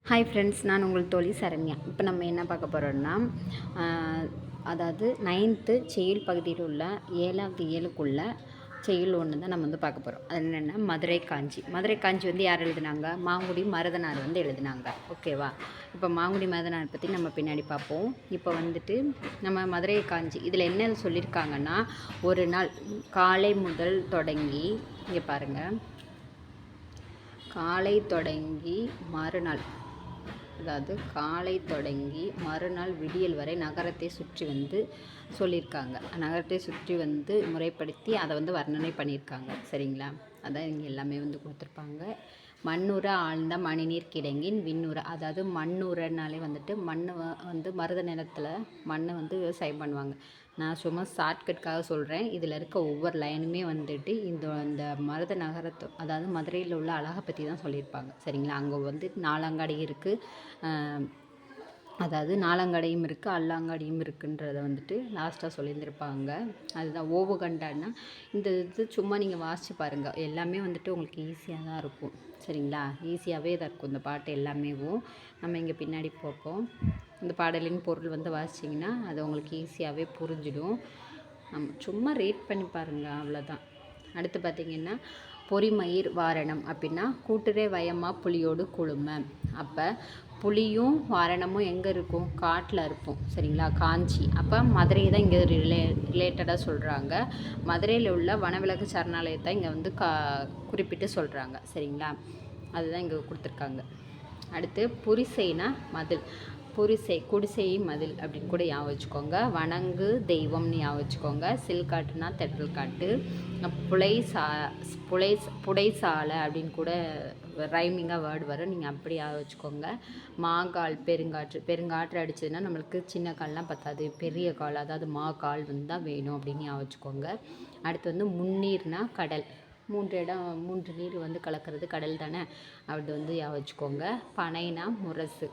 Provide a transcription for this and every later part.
Hi friends, நான் உங்கள் தோழி சரண்யா. இப்போ நம்ம என்ன பார்க்க போகிறோம்னா, அதாவது 9th செய்யுள் பகுதியில் உள்ள 7வது இயலுக்குள்ள செய்யுள் ஒன்று தான் நம்ம வந்து பார்க்க போகிறோம். அது என்னென்னா மதுரை காஞ்சி. மதுரை காஞ்சி வந்து யார் எழுதினாங்க? மாங்குடி மருதனார் வந்து எழுதினாங்க. ஓகேவா? இப்போ மாங்குடி மருதனார் பற்றி நம்ம பின்னாடி பார்ப்போம். இப்போ வந்துட்டு நம்ம மதுரை காஞ்சி இதில் என்ன சொல்லியிருக்காங்கன்னா, ஒரு நாள் காலை முதல் தொடங்கி இங்கே பாருங்கள், காலை தொடங்கி மறுநாள், அதாவது காலை தொடங்கி மறுநாள் விடியல் வரை நகரத்தை சுற்றி வந்து சொல்லியிருக்காங்க. நகரத்தை சுற்றி வந்து முறைப்படுத்தி அதை வந்து வர்ணனை பண்ணியிருக்காங்க. சரிங்களா? அதான் இங்கே எல்லாமே வந்து கொடுத்துருப்பாங்க. மண்ணுற ஆழ்ந்த மணிநீர் கிடங்கின் விண்ணுற, அதாவது மண்ணுறனாலே வந்துட்டு மண் வந்து மருத நிலத்தில் மண் வந்து விவசாயம் பண்ணுவாங்க. நான் சும்மா ஷார்ட்கட்காக சொல்கிறேன். இதில் இருக்க ஒவ்வொரு லைனுமே வந்துட்டு இந்த மருத நகரத்தை, அதாவது மதுரையில் உள்ள அழகை பற்றி தான் சொல்லியிருப்பாங்க. சரிங்களா? அங்கே வந்து நாலங்காடி இருக்குது, அதாவது நாலங்காடியும் இருக்குது, அல்லாங்காடியும் இருக்குன்றதை வந்துட்டு லாஸ்ட்டாக சொல்லியிருந்திருப்பாங்க. அதுதான் ஓவுகண்டான்னா இந்த இது சும்மா நீங்கள் வாசித்து பாருங்கள். எல்லாமே வந்துட்டு உங்களுக்கு ஈஸியாக தான் இருக்கும். சரிங்களா? ஈஸியாகவே தான் இருக்கும் இந்த பாட்டு எல்லாமேவும். நம்ம இங்கே பின்னாடி பார்ப்போம். இந்த பாடலின் பொருள் வந்து வாசிச்சிங்கன்னா அது உங்களுக்கு ஈஸியாகவே புரிஞ்சிடும். சும்மா ரீட் பண்ணி பாருங்கள், அவ்வளோதான். அடுத்து பார்த்திங்கன்னா பொறிமயிர் வாரணம் அப்படின்னா கூட்டுரை வயமா புலியோடு குழுமை. அப்போ புலியும் வாரணமும் எங்கே இருக்கும்? காட்டில் இருப்போம். சரிங்களா? காஞ்சி. அப்போ மதுரை தான் இங்கே ரிலேட்டடாக சொல்கிறாங்க. மதுரையில் உள்ள வனவிலங்கு சரணாலயத்தை இங்கே வந்து குறிப்பிட்டு சொல்கிறாங்க. சரிங்களா? அதுதான் இங்கே கொடுத்துருக்காங்க. அடுத்து புரிசைனா மதில். புரிசை குடிசை மதில் அப்படின்னு கூட ஞாபகம் வச்சுக்கோங்க. வணங்கு தெய்வம்னு ஞாபகம் வச்சுக்கோங்க. சில்காட்டுனா தெட்டல் காட்டு. புடைசாலை அப்படின்னு கூட ரைமிங்காக வேர்டு வரும். நீங்கள் அப்படி ஞாபகம் வச்சுக்கோங்க. மாகால் பெருங்காற்று அடிச்சதுன்னா நம்மளுக்கு சின்ன கால்லாம் பத்தாது, பெரிய கால், அதாவது கால் வந்து தான் வேணும் அப்படின்னு ஞாபகம் வச்சுக்கோங்க. அடுத்து வந்து முன்னீர்னா கடல். 3 நீர் வந்து கலக்கிறது கடல் தானே, அப்படி வந்து ஞாபகம் வச்சுக்கோங்க. பனைனா முரசு.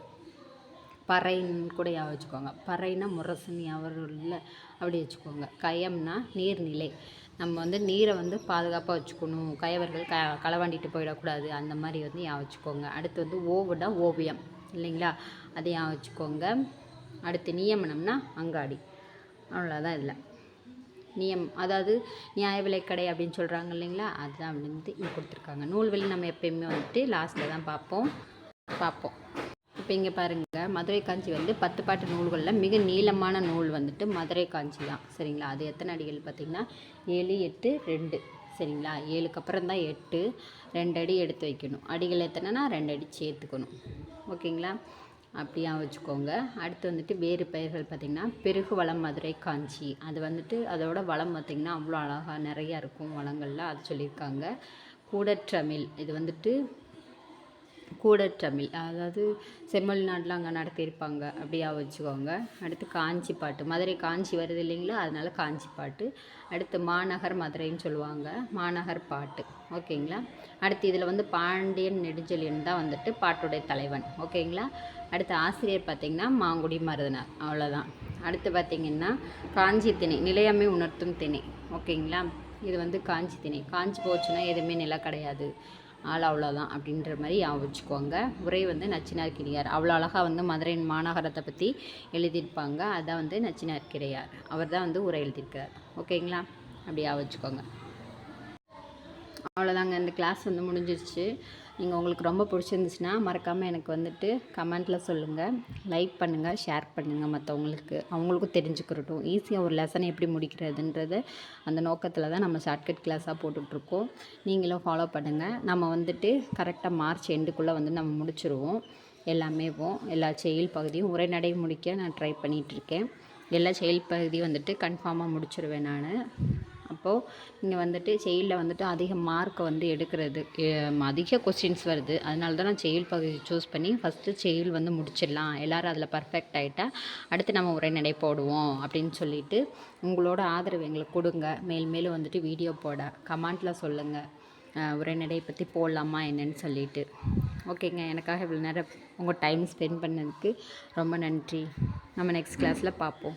பறைன்னு கூட ஞாபகம் வச்சுக்கோங்க. பறைனா முரசுன்னு ஞாபகம் இல்லை, அப்படி வச்சுக்கோங்க. கயம்னா நீர்நிலை. நம்ம வந்து நீரை வந்து பாதுகாப்பாக வச்சுக்கணும், கயவர்கள் களவாண்டிட்டு போயிடக்கூடாது, அந்த மாதிரி வந்து ஞாபகம் வச்சுக்கோங்க. அடுத்து வந்து ஓவுனா ஓவியம் இல்லைங்களா, அதை ஞாபகம் வச்சுக்கோங்க. அடுத்து நியமனம்னா அங்காடி. அவ்வளோதான். இதில் அதாவது நியாய விலைக்கடை அப்படின்னு சொல்கிறாங்க இல்லைங்களா, அதுதான் வந்து இங்கே கொடுத்துருக்காங்க. நூல்வெளி நம்ம எப்பயுமே வந்துட்டு லாஸ்ட்டில் தான் பார்ப்போம். இப்போ இங்கே பாருங்கள், மதுரை காஞ்சி வந்து 10 பாட்டு நூல்களில் மிக நீளமான நூல் வந்துட்டு மதுரை காஞ்சி தான். சரிங்களா? அது எத்தனை அடிகள் பார்த்திங்கன்னா 7, 8, 2. சரிங்களா? 7க்கு அப்புறம் தான் 8, 2 அடி எடுத்து வைக்கணும். அடிகள் எத்தனைனா 2 அடி சேர்த்துக்கணும். ஓகேங்களா? அப்படியா வச்சுக்கோங்க. அடுத்து வந்துட்டு வேறு பெயர்கள் பார்த்திங்கன்னா பெருகு வளம் மதுரை காஞ்சி. அது வந்துட்டு அதோட வளம் பார்த்திங்கன்னா அவ்வளோ அழகாக நிறையா இருக்கும் வளங்களில், அது சொல்லியிருக்காங்க. கூடற்றமிழ். இது வந்துட்டு கூடற்றமிழ், அதாவது செம்மொழி நாட்டில் அங்கே நடத்தியிருப்பாங்க, அப்படியா வச்சுக்கோங்க. அடுத்து காஞ்சி பாட்டு. மதுரை காஞ்சி வருது இல்லைங்களா, அதனால காஞ்சி பாட்டு. அடுத்து மாநகர் மதுரைன்னு சொல்லுவாங்க, மாநகர் பாட்டு. ஓகேங்களா? அடுத்து இதில் வந்து பாண்டியன் நெடுஞ்செழியன் தான் வந்துட்டு பாட்டுடைய தலைவன். ஓகேங்களா? அடுத்து ஆசிரியர் பார்த்திங்கன்னா மாங்குடி மருதனார். அவ்வளோதான். அடுத்து பார்த்திங்கன்னா காஞ்சி திணை, நிலையாமை உணர்த்தும் திணை. ஓகேங்களா? இது வந்து காஞ்சி திணை. காஞ்சி போச்சுன்னா எதுவுமே நிலை கிடையாது, அவ்வளோதான் அப்படின்ற மாதிரி வச்சுக்கோங்க. உரை வந்து நச்சினார் கிரியார். அவ்வளோ அழகாக வந்து மதுரை மாநகரத்தை பற்றி எழுதியிருப்பாங்க. அதான் வந்து நச்சினார் கிரியார், அவர் தான் வந்து உரை எழுதியிருக்கிறார். ஓகேங்களா? அப்படியா வச்சுக்கோங்க. அவ்வளோதாங்க, இந்த கிளாஸ் வந்து முடிஞ்சிருச்சு. நீங்கள் உங்களுக்கு ரொம்ப பிடிச்சிருந்துச்சுன்னா மறக்காமல் எனக்கு வந்துட்டு கமெண்ட்டில் சொல்லுங்கள், லைக் பண்ணுங்கள், ஷேர் பண்ணுங்கள் மற்றவங்களுக்கு, அவங்களுக்கும் தெரிஞ்சுக்கிறட்டும். ஈஸியாக ஒரு லெசனை எப்படி முடிக்கிறதுன்றது அந்த நோக்கத்தில் தான் நம்ம ஷார்ட்கட் கிளாஸாக போட்டுட்ருக்கோம். நீங்களும் ஃபாலோ பண்ணுங்கள். நம்ம வந்துட்டு கரெக்டாக மார்ச் எண்டுக்குள்ளே வந்து நம்ம முடிச்சிருவோம் எல்லாமே. எல்லா செயல் பகுதியும் உரைநடை முடிக்க நான் ட்ரை பண்ணிகிட்ருக்கேன். எல்லா செயல் பகுதியும் வந்துட்டு கன்ஃபார்மாக முடிச்சிடுவேன் நான். அப்போது நீங்கள் வந்துட்டு செயலில் வந்துட்டு அதிக மார்க்கை வந்து எடுக்கிறது, அதிக கொஸ்டின்ஸ் வருது, அதனால தான் நான் செயல் பகுதி சூஸ் பண்ணி ஃபஸ்ட்டு செயல் வந்து முடிச்சிடலாம், எல்லோரும் அதில் பர்ஃபெக்ட் ஆகிட்டா அடுத்து நம்ம உரைநடை போடுவோம் அப்படின்னு சொல்லிவிட்டு உங்களோட ஆதரவு எங்களுக்கு கொடுங்க. மேலும் வந்துட்டு வீடியோ போட கமெண்ட்டில் சொல்லுங்கள், உரைநடை பற்றி போடலாமா என்னன்னு சொல்லிவிட்டு. ஓகேங்க, எனக்காக இவ்வளோ நேரம் உங்கள் டைம் ஸ்பெண்ட் பண்ணதுக்கு ரொம்ப நன்றி. நம்ம நெக்ஸ்ட் கிளாஸில் பார்ப்போம்.